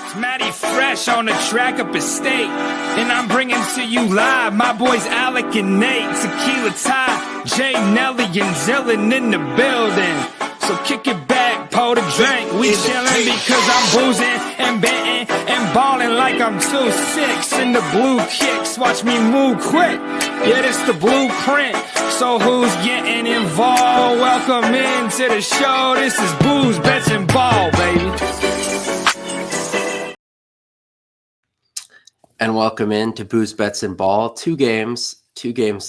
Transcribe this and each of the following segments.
It's Matty Fresh on the track up at State. And I'm bringing to you live my boys Alec and Nate. Tequila Ty, Jay, Nelly, and Zillin in the building. So kick it back, pour the drink. We chillin' because I'm boozing and betting and balling like I'm 2-6 in the blue kicks. Watch me move quick. Yeah, this the blueprint. So who's getting involved? Welcome into the show. This is Booze, Bets, and Ball, baby. And welcome in to Booze, Bets, and Ball. Two games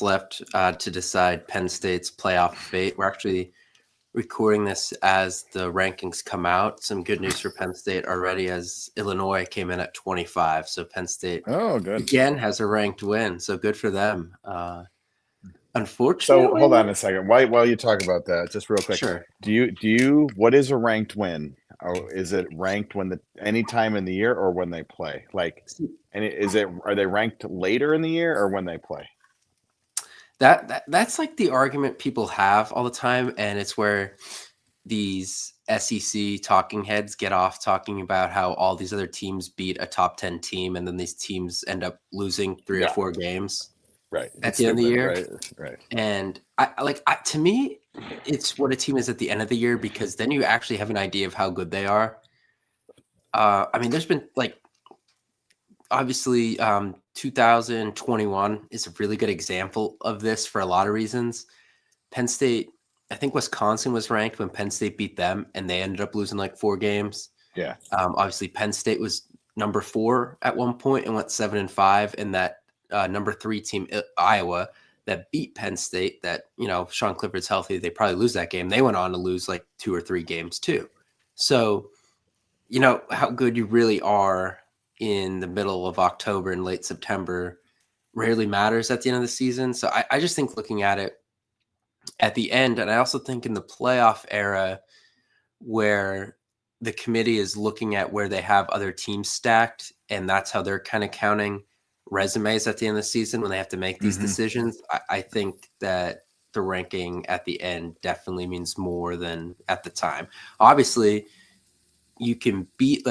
left to decide Penn State's playoff fate. We're actually recording this as the rankings come out. Some good news for Penn State already, as Illinois came in at 25. So Penn State again has a ranked win. So good for them. Unfortunately, so hold on a second. While you talk about that, just real quick. Sure. Do you? What is a ranked win? Or is it ranked any time in the year or when they play? Are they ranked later in the year or when they play? That's like the argument people have all the time, and it's where these SEC talking heads get off talking about how all these other teams beat a top 10 team, and then these teams end up losing 3 or 4 games at the end of the year. Right. And to me, it's what a team is at the end of the year, because then you actually have an idea of how good they are. There's been obviously 2021 is a really good example of this for a lot of reasons. Penn State, I think Wisconsin was ranked when Penn State beat them, and they ended up losing 4 games. Yeah. Obviously, Penn State was number 4 at one point and went 7-5, and that number 3 team, Iowa, that beat Penn State, that, Sean Clifford's healthy, they probably lose that game. They went on to lose 2 or 3 games too. So, how good you really are in the middle of October and late September rarely matters at the end of the season. So I just think looking at it at the end, and I also think in the playoff era where the committee is looking at where they have other teams stacked, and that's how they're kind of counting resumes at the end of the season when they have to make these decisions. I think that the ranking at the end definitely means more than at the time. Obviously, you can beat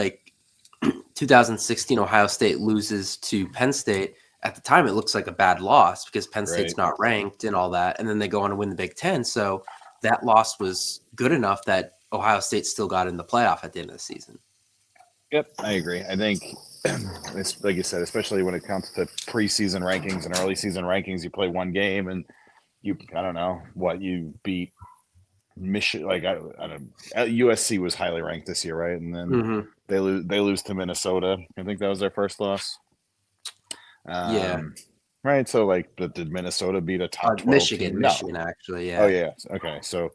2016 Ohio State loses to Penn State. At the time, it looks like a bad loss because Penn State's not ranked and all that. And then they go on to win the Big Ten. So that loss was good enough that Ohio State still got in the playoff at the end of the season. Yep, I agree. I think it's like you said, especially when it comes to preseason rankings and early season rankings, you play one game and you beat Michigan. USC was highly ranked this year, right? And then they lose to Minnesota. I think that was their first loss. Right. So but did Minnesota beat a top 12 Michigan? team? Michigan, actually. Yeah. Oh yeah. Okay. So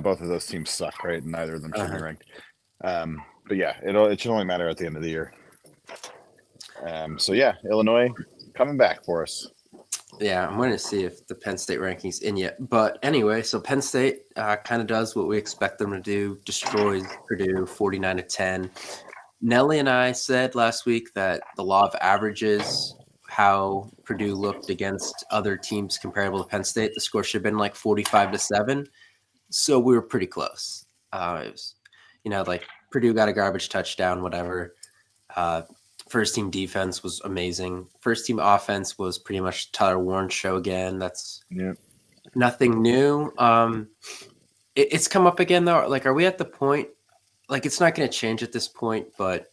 both of those teams suck, right? And neither of them should be ranked. But yeah, it should only matter at the end of the year. Illinois coming back for us. Yeah, I'm going to see if the Penn State ranking's in yet. But anyway, so Penn State kind of does what we expect them to do, destroys Purdue 49-10. Nelly and I said last week that the law of averages, how Purdue looked against other teams comparable to Penn State, the score should have been 45-7. So we were pretty close. It was, Purdue got a garbage touchdown, whatever. First team defense was amazing. First team offense was pretty much Tyler Warren's show again. That's nothing new. It's come up again though. Are we at the point? It's not going to change at this point, but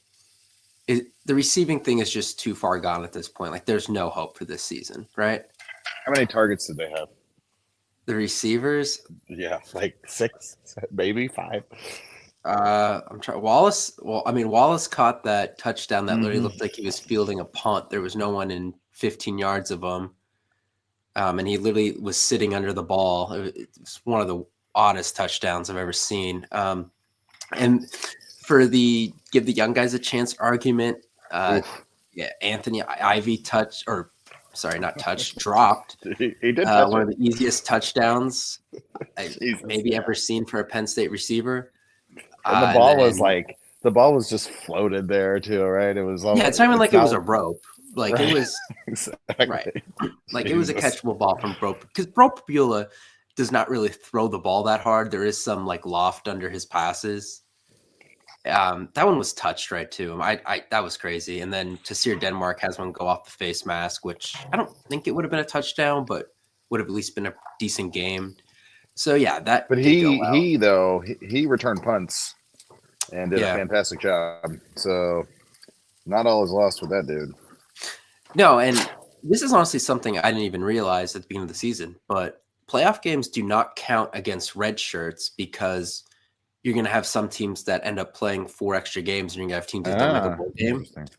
the receiving thing is just too far gone at this point. There's no hope for this season, right? How many targets did they have? The receivers? Yeah, 6, maybe 5. I'm trying. Wallace caught that touchdown that literally looked like he was fielding a punt. There was no one in 15 yards of him. And he literally was sitting under the ball. It's one of the oddest touchdowns I've ever seen. And for give the young guys a chance argument, Anthony Ivy dropped. He did one of the easiest touchdowns maybe ever seen for a Penn State receiver. And the ball was just floated there too, right? It was it's not even it was a rope. Right. It was exactly. Right. It was a catchable ball from Bro, because Bro Bula does not really throw the ball that hard. There is some loft under his passes. That one was touched right to him. I that was crazy. And then Tassir Denmark has one go off the face mask, which I don't think it would have been a touchdown, but would have at least been a decent game. So yeah, that But did go well. he returned punts and did a Yeah. fantastic job. So not all is lost with that dude. No, and this is honestly something I didn't even realize at the beginning of the season, but playoff games do not count against red shirts because you're going to have some teams that end up playing 4 extra games and you're going to have teams that don't make a bowl game. Interesting.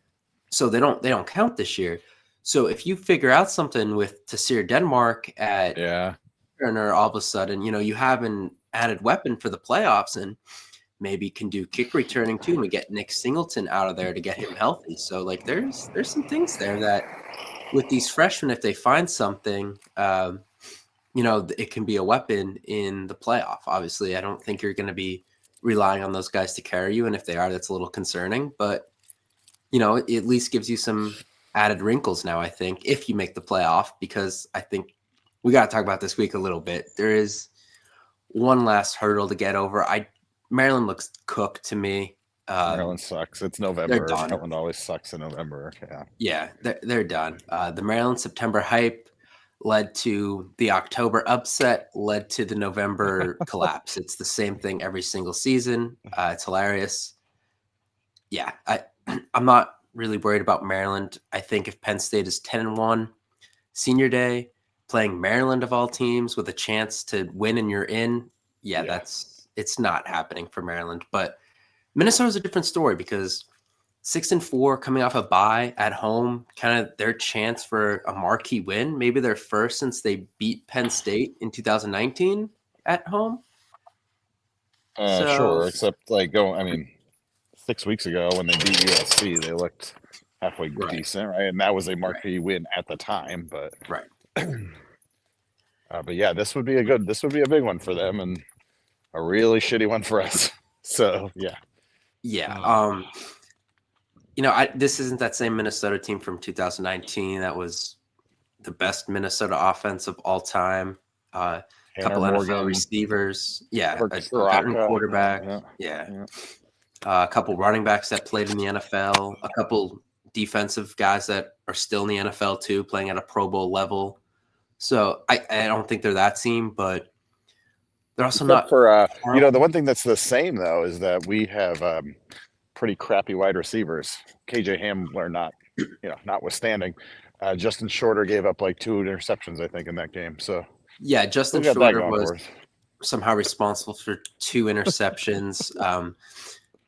So they don't count this year. So if you figure out something with Tassir Denmark at Turner, all of a sudden, you have an added weapon for the playoffs and maybe can do kick returning too. And we get Nick Singleton out of there to get him healthy. So like there's some things there that with these freshmen, if they find something, it can be a weapon in the playoff. Obviously, I don't think you're going to be relying on those guys to carry you. And if they are, that's a little concerning, but it at least gives you some added wrinkles now, I think, if you make the playoff, because I think we got to talk about this week a little bit. There is one last hurdle to get over. Maryland looks cooked to me. Maryland sucks. It's November. Done. Maryland always sucks in November. Yeah, they're done. The Maryland September hype led to the October upset, led to the November collapse. It's the same thing every single season. It's hilarious. Yeah, I'm not really worried about Maryland. I think if Penn State is 10-1, senior day, playing Maryland of all teams with a chance to win and you're in, it's not happening for Maryland. But Minnesota's a different story because 6-4 coming off a bye at home, kind of their chance for a marquee win, maybe their first since they beat Penn State in 2019 at home. Sure, except 6 weeks ago when they beat USC, they looked halfway decent, right? And that was a marquee win at the time, but but yeah, this would be a big one for them and a really shitty one for us. So yeah. This isn't that same Minnesota team from 2019 that was the best Minnesota offense of all time. A couple NFL receivers, a veteran quarterback, a couple running backs that played in the NFL, a couple defensive guys that are still in the NFL too, playing at a Pro Bowl level. So I don't think they're that team, but they're also not for the one thing that's the same though is that we have pretty crappy wide receivers. KJ Hamler notwithstanding. Justin Shorter gave up 2 interceptions, I think, in that game. So yeah, Justin Shorter was somehow responsible for 2 interceptions.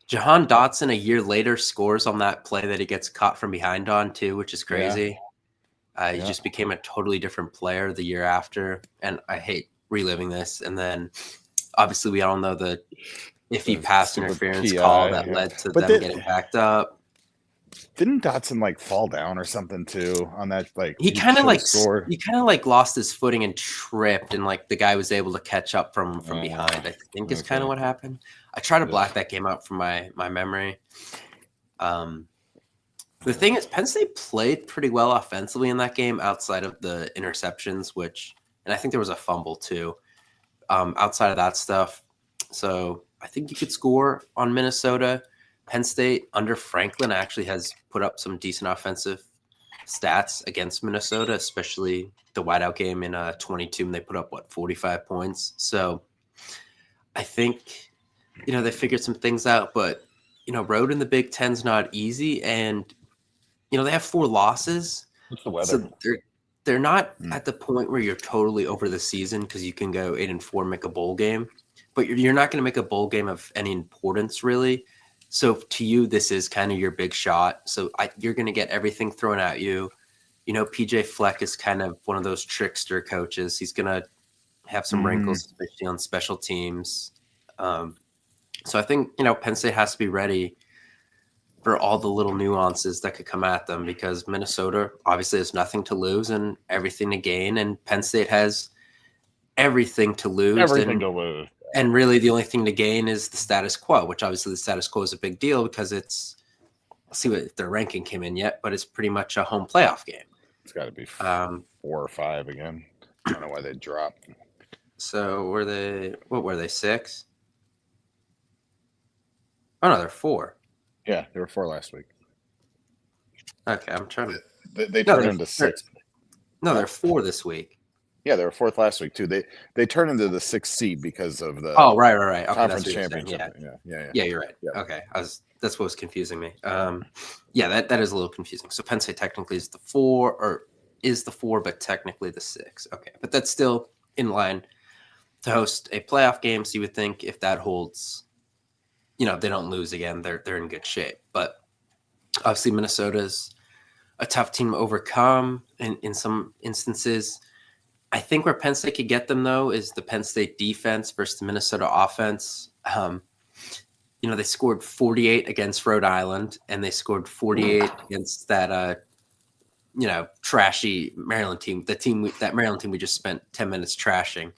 Jahan Dotson a year later scores on that play that he gets caught from behind on too, which is crazy. He just became a totally different player the year after, and I hate reliving this. And then obviously we all know the iffy pass interference call that led to them getting backed up. Didn't Dotson fall down or something too on that? He kind of lost his footing and tripped, and the guy was able to catch up from behind. I think is kind of what happened. I try to black that game out from my memory. The thing is, Penn State played pretty well offensively in that game outside of the interceptions, and I think there was a fumble too. Outside of that stuff, so I think you could score on Minnesota. Penn State under Franklin actually has put up some decent offensive stats against Minnesota, especially the whiteout game in 22 when they put up 45 points. So I think they figured some things out, but road in the Big Ten's not easy, and they have 4 losses. What's the weather? So they're not at the point where you're totally over the season because you can go 8-4, make a bowl game, but you're not going to make a bowl game of any importance really. So to you, this is kind of your big shot. So you're going to get everything thrown at you. PJ Fleck is kind of one of those trickster coaches. He's going to have some wrinkles, especially on special teams. So I think, Penn State has to be ready for all the little nuances that could come at them because Minnesota obviously has nothing to lose and everything to gain. And Penn State has everything to lose. And really the only thing to gain is the status quo, which obviously the status quo is a big deal because let's see if their ranking came in yet, but it's pretty much a home playoff game. It's got to be 4 or 5 again. I don't know why they dropped. So what were they, 6? Oh no, they're 4. Yeah, they were 4 last week. Okay, I'm trying to. They No, turned into 6. They're 4 this week. Yeah, they were 4th last week too. They turned into the 6th seed because of the Oh, right. Okay, conference that's what you're saying. championship. Yeah. Yeah. You're right. Yeah. Okay, that's what was confusing me. Yeah, that is a little confusing. So Penn State technically is the 4, or is the 4, but technically the 6. Okay, but that's still in line to host a playoff game. So you would think if that holds, they don't lose again, they're in good shape. But obviously Minnesota's a tough team to overcome in some instances. I think where Penn State could get them, though, is the Penn State defense versus the Minnesota offense. They scored 48 against Rhode Island, and they scored 48 against that, trashy Maryland team. That Maryland team we just spent 10 minutes trashing.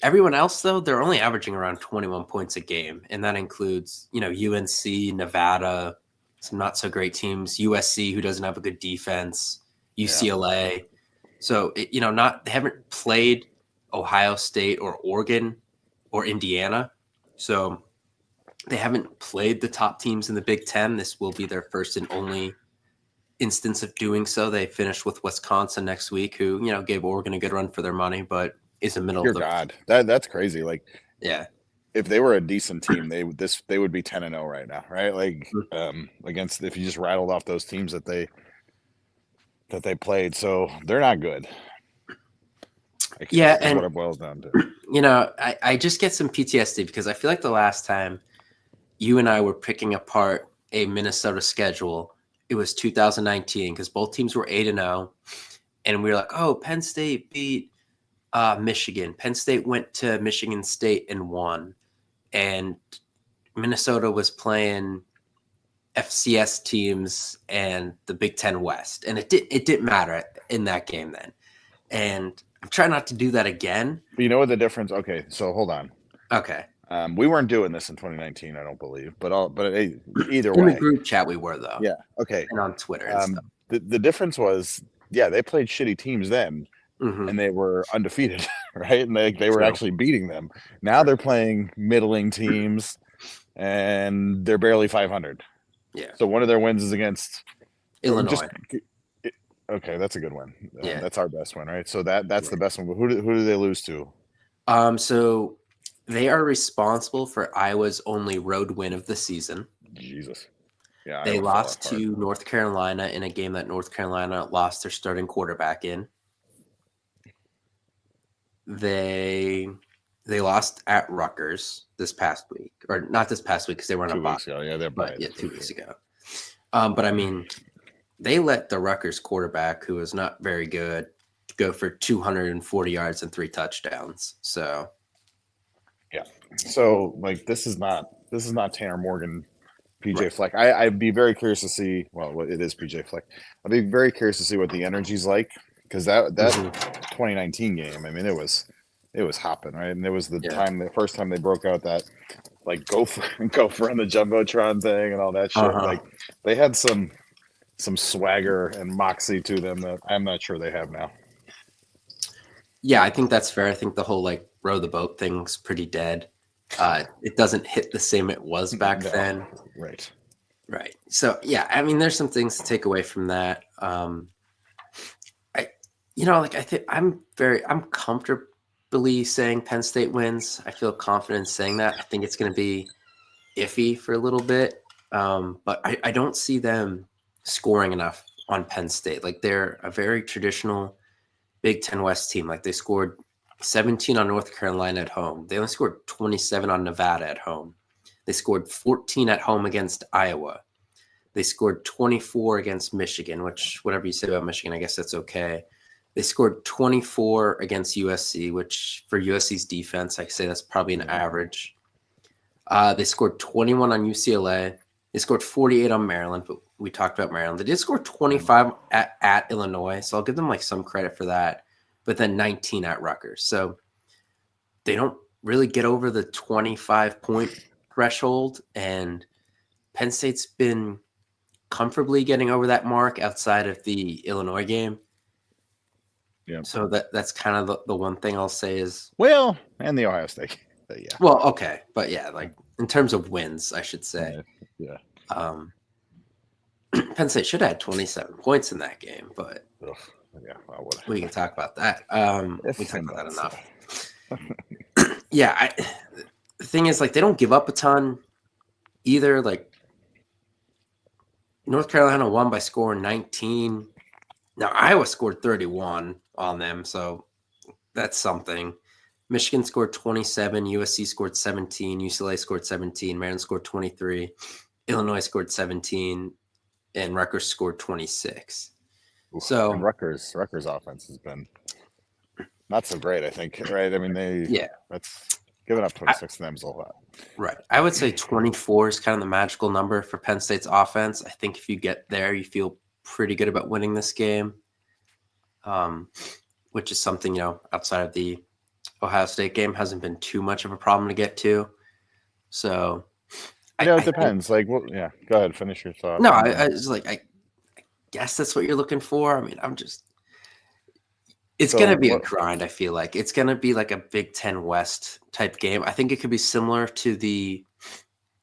Everyone else, though, they're only averaging around 21 points a game, and that includes, UNC, Nevada, some not so great teams, USC, who doesn't have a good defense, UCLA. Yeah. So, they haven't played Ohio State or Oregon or Indiana. So they haven't played the top teams in the Big Ten. This will be their first and only instance of doing so. They finished with Wisconsin next week, who, gave Oregon a good run for their money, but is a middle of the God. That's crazy. Like, yeah. If they were a decent team, they would be 10-0 right now, right? Like against, if you just rattled off those teams that they played, so they're not good. Yeah, and what it boils down to. I just get some PTSD because I feel like the last time you and I were picking apart a Minnesota schedule, it was 2019 because both teams were 8-0, and we were like, "Oh, Penn State beat Michigan. Penn State went to Michigan State and won, and Minnesota was playing FCS teams and the Big Ten West, and it didn't matter in that game then." And I'm trying not to do that again. But you know what the difference? Okay, so hold on. Okay. We weren't doing this in 2019, I don't believe, but either way. In the group chat we were, though. Yeah. Okay. And on Twitter and stuff. The difference was, they played shitty teams then, and they were undefeated, right? And they were actually beating them. Now they're playing middling teams, and they're barely 500. Yeah. So one of their wins is against Illinois. Okay, that's a good one. Yeah. That's our best one, right? So that's the best one. But who do they lose to? So they are responsible for Iowa's only road win of the season. Jesus. Yeah. They lost to North Carolina in a game that North Carolina lost their starting quarterback in. They lost at Rutgers this past week, or not this past week because they were on a bye. 2 weeks ago. Yeah, they're but 2 weeks ago. But I mean, they let the Rutgers quarterback, who was not very good, go for 240 yards and 3 touchdowns. So, yeah. So like this is not Tanner Morgan, PJ Fleck. I'd be very curious to see. Well, it is PJ Fleck. I'd be very curious to see what the energy's like because that 2019 game. I mean, it was hopping, right? And it was the first time they broke out that like go for on the jumbotron thing and all that shit. Like they had some swagger and moxie to them that I'm not sure they have now. Yeah, I think that's fair. I think the whole like row the boat thing's pretty dead. It doesn't hit the same it was back then. Right. So yeah, I mean, there's some things to take away from that. I'm comfortably saying Penn State wins. I feel confident saying that. I think it's going to be iffy for a little bit, but I don't see them scoring enough on Penn State. Like they're a very traditional Big Ten West team. Like they scored 17 on North Carolina at home. They only scored 27 on Nevada at home. They scored 14 at home against Iowa. They scored 24 against Michigan, which whatever you say about Michigan, I guess that's okay. They scored 24 against USC, which for USC's defense, I say that's probably an average. They scored 21 on UCLA. They scored 48 on Maryland, but we talked about Maryland. They did score 25 at Illinois, so I'll give them like some credit for that, but then 19 at Rutgers. So they don't really get over the 25-point threshold, and Penn State's been comfortably getting over that mark outside of the Illinois game. Yeah. So that's kind of the one thing I'll say is and the Ohio State. Well, okay, but yeah, like in terms of wins, I should say. Yeah. Penn State should have had 27 points in that game, but Ugh. Yeah. I would. we can talk about that. We talked about that That's, enough. Yeah, the thing is, like, they don't give up a ton either. Like, North Carolina won by scoring 19. Now, Iowa scored 31 on them, so that's something. Michigan scored 27, USC scored 17, UCLA scored 17, Maryland scored 23, Illinois scored 17, and Rutgers scored 26. So, and Rutgers offense has been not so great, I think. Right? I mean, that's giving up 26 to them is a lot. Right. I would say 24 is kind of the magical number for Penn State's offense. I think if you get there, you feel pretty good about winning this game, which is something, outside of the Ohio State game hasn't been too much of a problem to get to. So, it depends. Go ahead, finish your thought. No, I was like, I guess that's what you're looking for. I mean, it's going to be a grind, I feel like. It's going to be like a Big Ten West type game. I think it could be similar to the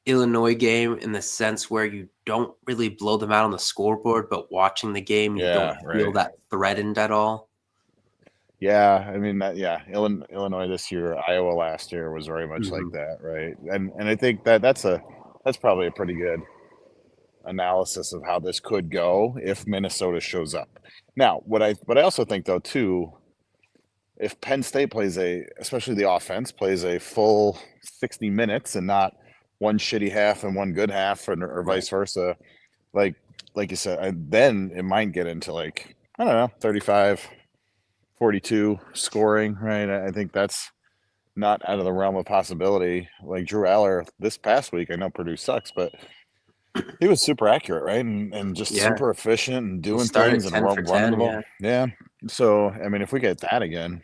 Illinois game in the sense where you don't really blow them out on the scoreboard, but watching the game, you don't feel that threatened at all. Yeah, I mean, Illinois this year, Iowa last year was very much like that, right? And I think that's probably a pretty good analysis of how this could go if Minnesota shows up. Now, what I also think though too, if Penn State especially the offense plays a full 60 minutes and not one shitty half and one good half, or vice versa, like you said, then it might get into 35, 42 scoring, right? I think that's not out of the realm of possibility. Like Drew Aller this past week, I know Purdue sucks, but he was super accurate, right? And just super efficient and doing things and running the ball. Yeah. So, I mean, if we get that again,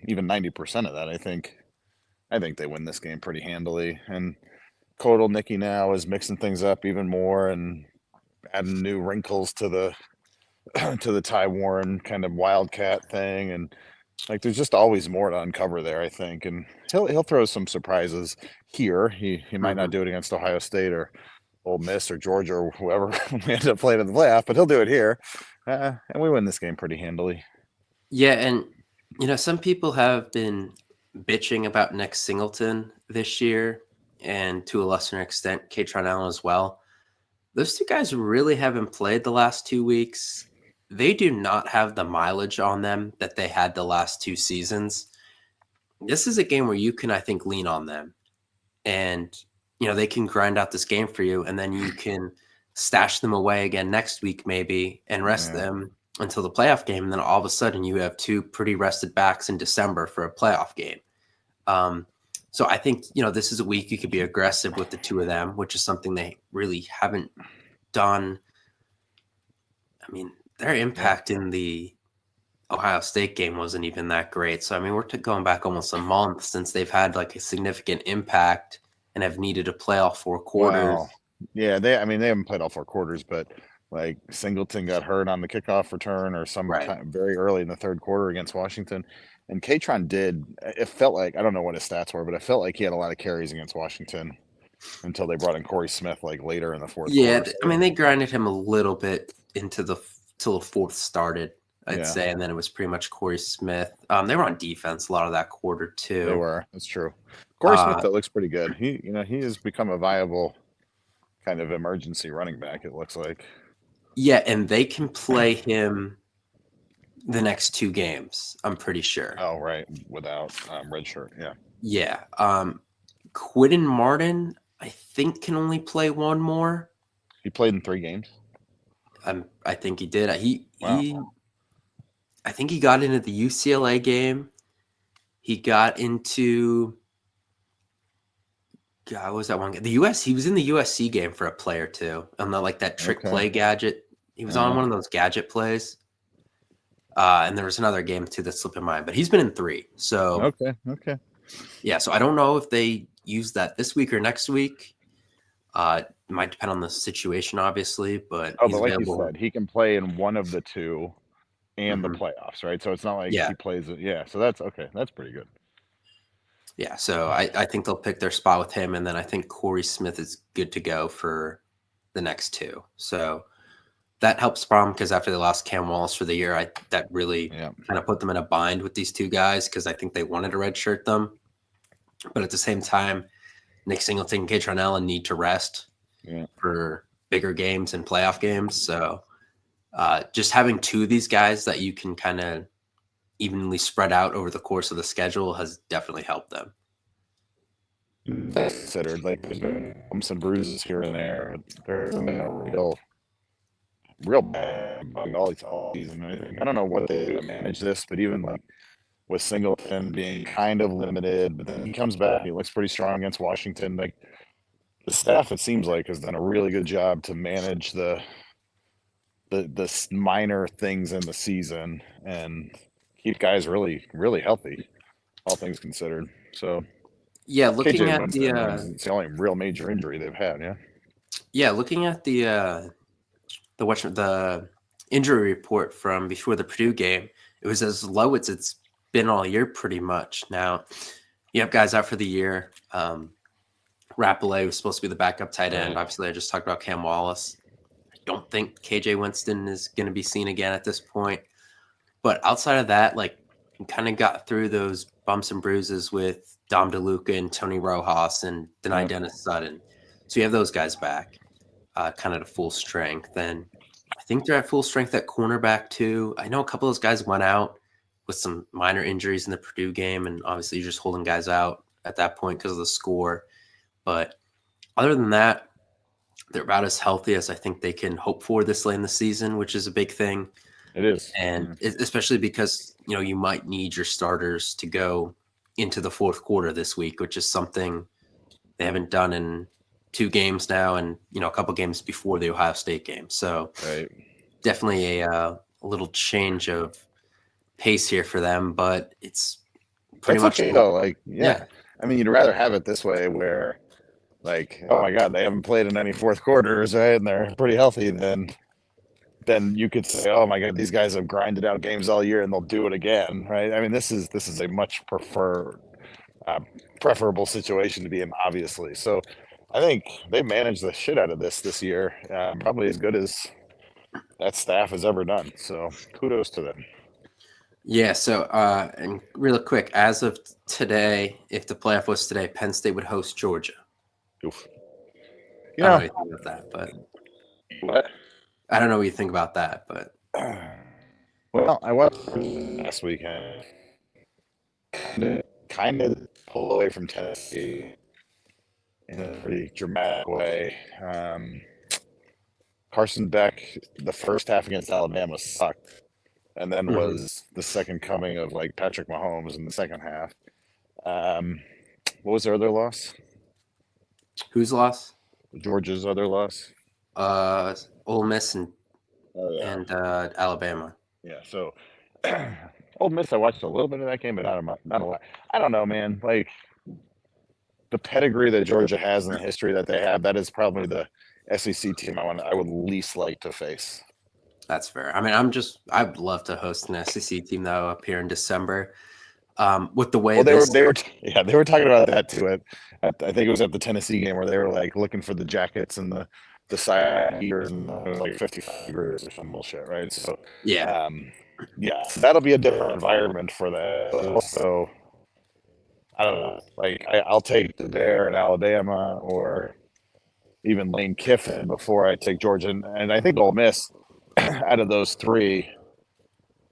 even 90% of that, I think they win this game pretty handily. And Kotal Nicky now is mixing things up even more and adding new wrinkles to the Ty Warren kind of wildcat thing, and there's just always more to uncover there, I think. And he'll throw some surprises here. He might not do it against Ohio State or Ole Miss or Georgia or whoever we end up playing in the playoff, but he'll do it here, and we win this game pretty handily. Yeah, and some people have been bitching about Nick Singleton this year, and to a lesser extent, Katron Allen as well. Those two guys really haven't played the last 2 weeks. They do not have the mileage on them that they had the last 2 seasons. This is a game where you can, I think, lean on them. And, they can grind out this game for you, and then you can stash them away again next week maybe and rest them until the playoff game. And then all of a sudden you have 2 pretty rested backs in December for a playoff game. So I think, this is a week you could be aggressive with the 2 of them, which is something they really haven't done. I mean, their impact in the Ohio State game wasn't even that great. So, I mean, we're going back almost a month since they've had a significant impact and have needed to play all 4 quarters. Wow. Yeah, they haven't played all 4 quarters, but Singleton got hurt on the kickoff return or time very early in the 3rd quarter against Washington. And Katron it felt like, I don't know what his stats were, but it felt like he had a lot of carries against Washington until they brought in Corey Smith later in the 4th quarter. Yeah, I mean, they grinded him a little bit till the 4th started, I'd say, and then it was pretty much Corey Smith. They were on defense a lot of that quarter too. They were. That's true. Corey Smith, that looks pretty good. He has become a viable kind of emergency running back, it looks like. Yeah, and they can play him the next 2 games, I'm pretty sure. Oh, right. Without redshirt, yeah. Yeah. Quidden Martin, I think, can only play 1 more. He played in 3 games? I think he did. I think he got into the UCLA game. He got into what was that one game? He was in the USC game for a play or 2. And that trick play gadget. He was on one of those gadget plays. And there was another game too that slipped in mind, but he's been in 3. So okay. Yeah, so I don't know if they use that this week or next week. It might depend on the situation, obviously, but but like you said, he can play in one of the 2 and the playoffs, right? So it's not like he plays it. Yeah, so that's okay. That's pretty good. Yeah, so I think they'll pick their spot with him, and then I think Corey Smith is good to go for the next two. So that helps Prom because after they lost Cam Wallace for the year, that really Yeah. kind of put them in a bind with these two guys because I think they wanted to redshirt them. But at the same time, Nick Singleton and Kaytron Allen need to rest for bigger games and playoff games. So just having two of these guys that you can kind of evenly spread out over the course of the schedule has definitely helped them. Considered like there's been bumps and bruises here and there. There's been a real bad bug all season. I don't know what they do to manage this, but even like with Singleton being kind of limited, but then he comes back, he looks pretty strong against Washington. Like the staff, it seems like, has done a really good job to manage the minor things in the season and keep guys really, really healthy, all things considered. So yeah, looking KJ at Winston, it's the only real major injury they've had. Looking at the injury report from before the Purdue game, it was as low as it's been all year, pretty much. Now you have guys out for the year. Rapollet was supposed to be the backup tight end. Obviously, I just talked about Cam Wallace. I don't think KJ Winston is going to be seen again at this point. But outside of that, like, we kind of got through those bumps and bruises with Dom DeLuca and Tony Rojas and Denai Dennis Sutton. So you have those guys back, kind of to full strength. And I think they're at full strength at cornerback too. I know a couple of those guys went out with some minor injuries in the Purdue game, and obviously you're just holding guys out at that point because of the score. But other than that, they're about as healthy as I think they can hope for this late in the season, which is a big thing. It is. And especially because, you might need your starters to go into the fourth quarter this week, which is something they haven't done in 2 games now and, a couple games before the Ohio State game. So definitely a little change of pace here for them, but it's pretty much okay, though. Like, I mean, you'd rather have it this way where, like, oh my God, they haven't played in any fourth quarters, right? And they're pretty healthy. Then you could say, oh my God, these guys have grinded out games all year and they'll do it again, right? I mean, this is a much preferable situation to be in, obviously. So I think they've managed the shit out of this year, probably as good as that staff has ever done. So kudos to them. Yeah, so and real quick, as of today, if the playoff was today, Penn State would host Georgia. Oof. I don't know what you think about that, but what? I don't know what you think about that, but well, I watched last weekend. Kind of pull away from Tennessee in a pretty dramatic way. Carson Beck, the first half against Alabama sucked, and then was the second coming of like Patrick Mahomes in the second half. What was their other loss? Whose loss? Georgia's other loss. Ole Miss and Alabama. Yeah, so Ole Miss, I watched a little bit of that game, but not a lot. I don't know, man. Like the pedigree that Georgia has and the history that they have, that is probably the SEC team I would least like to face. That's fair. I mean, I'd love to host an SEC team though up here in December. With the way they were talking about that too. I think it was at the Tennessee game where they were like looking for the jackets and the side heaters and it was like 55 degrees or some bullshit, right? So that'll be a different environment for that. Also, I don't know. Like I'll take the Bear in Alabama or even Lane Kiffin before I take Georgia, and I think Ole Miss out of those 3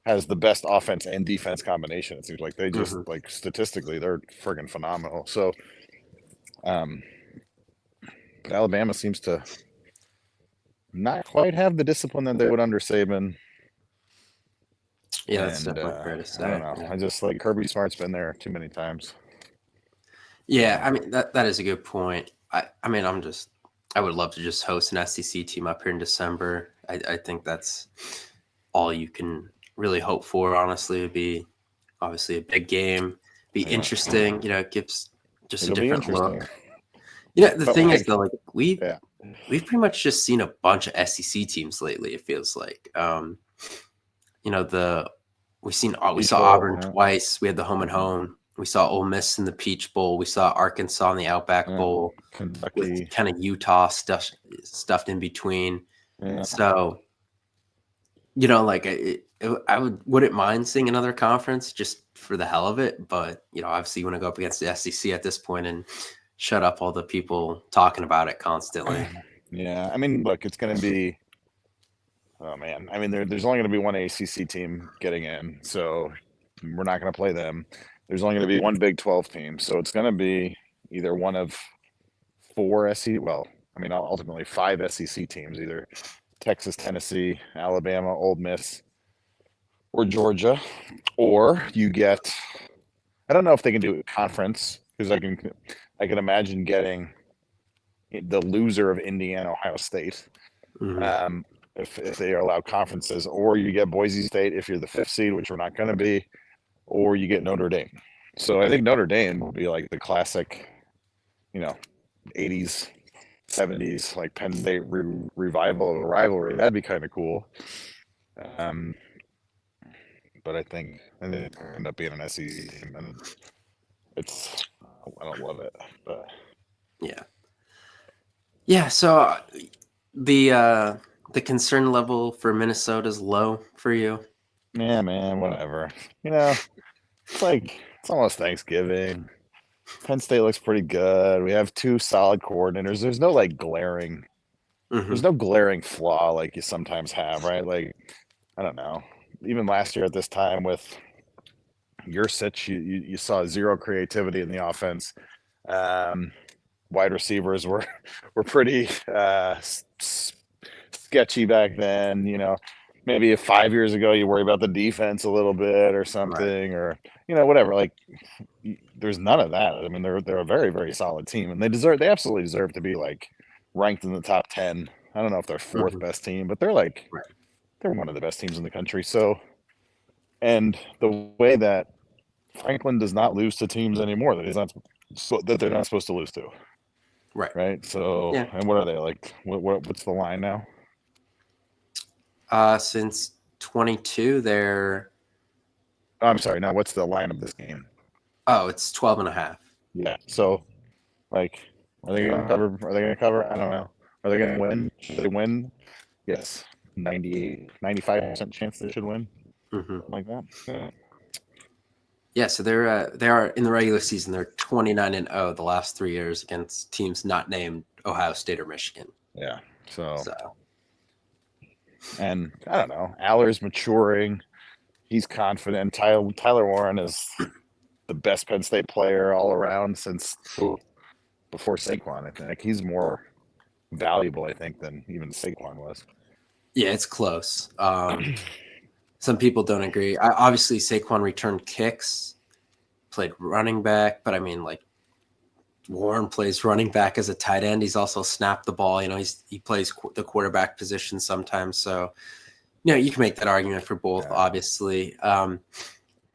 has the best offense and defense combination. It seems like they just like statistically they're friggin' phenomenal. So, but Alabama seems to not quite have the discipline that they would under Saban. Yeah, that's definitely fair to say. I don't know. Yeah. I just like Kirby Smart's been there too many times. Yeah, I mean that is a good point. I would love to just host an SEC team up here in December. I think that's all you can really hope for. Honestly, would be obviously a big game, be interesting. It gives just a different look. The thing is though, like we've pretty much just seen a bunch of SEC teams lately. It feels like, we saw Auburn twice. We had the home and home We saw Ole Miss in the Peach Bowl. We saw Arkansas in the Outback Bowl Kentucky. with kind of Utah stuffed in between. Yeah. So, like I wouldn't mind seeing another conference just for the hell of it. But, obviously you want to go up against the SEC at this point and shut up all the people talking about it constantly. Yeah. I mean, look, it's going to be, oh man. I mean, there's only going to be one ACC team getting in. So we're not going to play them. There's only going to be one Big 12 team. So it's going to be either one of four SEC, well, I mean, ultimately 5 SEC teams, either Texas, Tennessee, Alabama, Ole Miss, or Georgia, or you get, I don't know if they can do a conference, because I can imagine getting the loser of Indiana, Ohio State, Mhm. if they allow conferences, or you get Boise State if you're the 5th seed, which we're not going to be, or you get Notre Dame. So I think Notre Dame will be like the classic, 80s, 70s, like Penn State revival of a rivalry. That'd be kind of cool. But I think it'll end up being an SEC team, and I don't love it, but yeah. So the concern level for Minnesota is low for you. yeah, man, whatever. It's like it's almost Thanksgiving. Penn State looks pretty good. We have 2 solid coordinators. There's no there's no glaring flaw like you sometimes have, right? Like, I don't know. Even last year at this time with Yursich, you saw zero creativity in the offense. Wide receivers were pretty sketchy back then. Maybe 5 years ago you worry about the defense a little bit or something, or whatever. Like, there's none of that. I mean, they're a very, very solid team, and they absolutely deserve to be like ranked in the top 10. I don't know if they're 4th best team, but they're they're one of the best teams in the country. So, and the way that Franklin does not lose to teams anymore that they're not supposed to lose to. Right. So, Yeah. and what are they like? What's the line now? Since 22, they're. Oh, I'm sorry. Now, what's the line of this game? Oh, it's 12.5. Yeah. So, like, are they going to cover? Are they going to cover? I don't know. Are they going to win? Should they win? Yes. 95% chance they should win. Mm-hmm. Like that. Yeah, so they are in the regular season. They're 29-0 the last 3 years against teams not named Ohio State or Michigan. Yeah. So. And I don't know. Aller's maturing. He's confident. Tyler Warren is the best Penn State player all around since before Saquon. I think he's more valuable, I think, than even Saquon was. Yeah, it's close. Some people don't agree. Obviously, Saquon returned kicks, played running back, but I mean, like, Warren plays running back as a tight end. He's also snapped the ball. He plays the quarterback position sometimes. So, you can make that argument for both, obviously.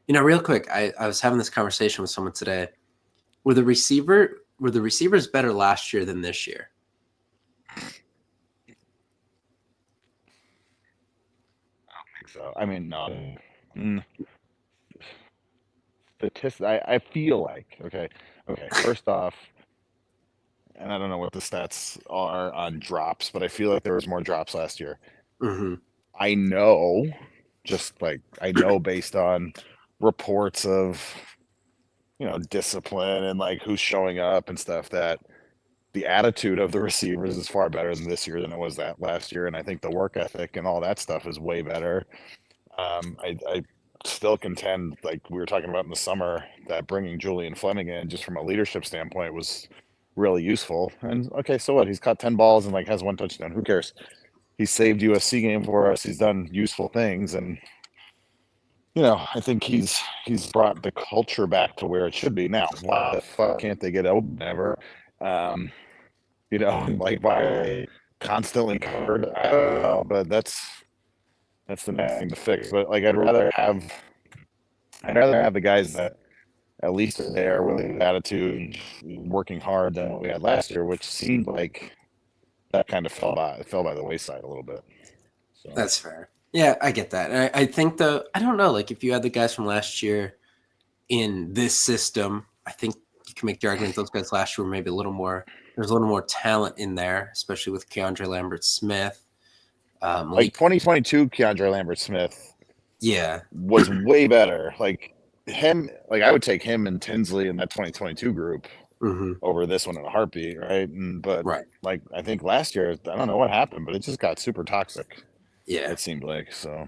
Real quick, I was having this conversation with someone today. Were the receivers better last year than this year? So I mean, no. I feel like okay. First off, and I don't know what the stats are on drops, but I feel like there was more drops last year. Mm-hmm. I know, based on reports of discipline and like who's showing up and stuff, that the attitude of the receivers is far better than this year than it was that last year, and I think the work ethic and all that stuff is way better. I still contend, like we were talking about in the summer, that bringing Julian Fleming in just from a leadership standpoint was really useful. And okay, so what? He's caught 10 balls and like has 1 touchdown. Who cares? He saved USC game for us. He's done useful things, and I think he's brought the culture back to where it should be. Now, why the fuck can't they get open ever? Like, why are they constantly covered? I don't know, but that's the next thing to fix. But like, I'd rather have the guys that at least are there with an attitude, working hard, than what we had last year, which seemed like that kind of fell by the wayside a little bit. So. That's fair. Yeah, I get that. And I think I don't know, like if you had the guys from last year, in this system, I think you can make the argument those guys last year were maybe a little more. There's a little more talent in there, especially with Keandre Lambert-Smith. Like 2022 Keandre Lambert-Smith yeah, was way better. Like I would take him and Tinsley in that 2022 group over this one in a heartbeat, right? But right. like I think last year, I don't know what happened, but it just got super toxic. Yeah, it seemed like so.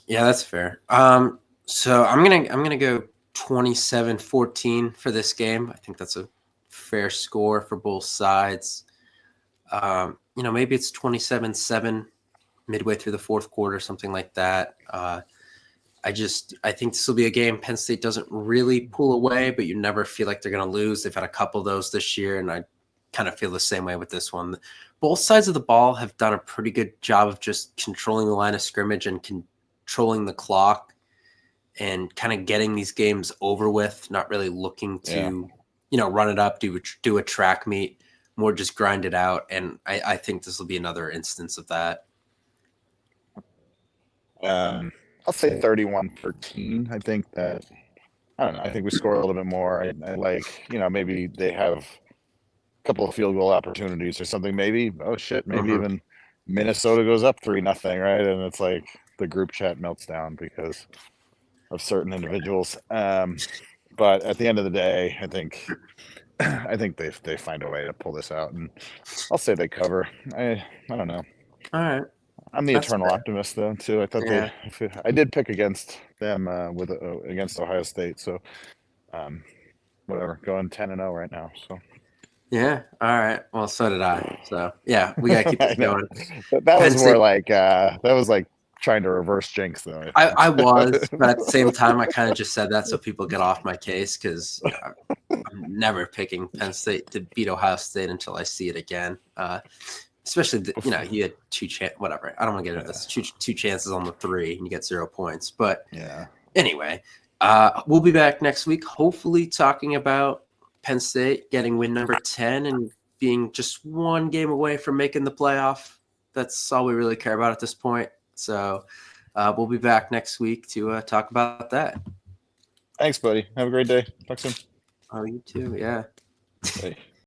Yeah, that's fair. So I'm gonna go 27-14 for this game. I think that's a fair score for both sides. Maybe it's 27-7 midway through the fourth quarter, something like that. I think this will be a game Penn State doesn't really pull away, but you never feel like they're going to lose. They've had a couple of those this year, and I kind of feel the same way with this one. Both sides of the ball have done a pretty good job of just controlling the line of scrimmage and controlling the clock and kind of getting these games over with, not really looking to, run it up, do a track meet, more just grind it out. And I think this will be another instance of that. I'll say 31-13. I think that, I don't know. I think we score a little bit more. I like, maybe they have a couple of field goal opportunities or something. Maybe, maybe even Minnesota goes up 3-0, right? And it's like the group chat melts down because of certain individuals. But at the end of the day, I think they find a way to pull this out, and I'll say they cover. I don't know. All right. I'm the eternal optimist, though, too. I thought I did pick against them against Ohio State, so whatever, going 10-0 right now. So yeah, all right. Well, so did I. So yeah, we gotta keep this going. That was more like trying to reverse jinx, though. I was, but at the same time, I kind of just said that so people get off my case because I'm never picking Penn State to beat Ohio State until I see it again. Especially, he had whatever. I don't want to get into this. Two chances on the 3, and you get 0 points. But anyway, we'll be back next week, hopefully talking about Penn State getting win number 10 and being just one game away from making the playoff. That's all we really care about at this point. So we'll be back next week to talk about that. Thanks, buddy. Have a great day. Talk soon. Oh, you too. Yeah. Bye.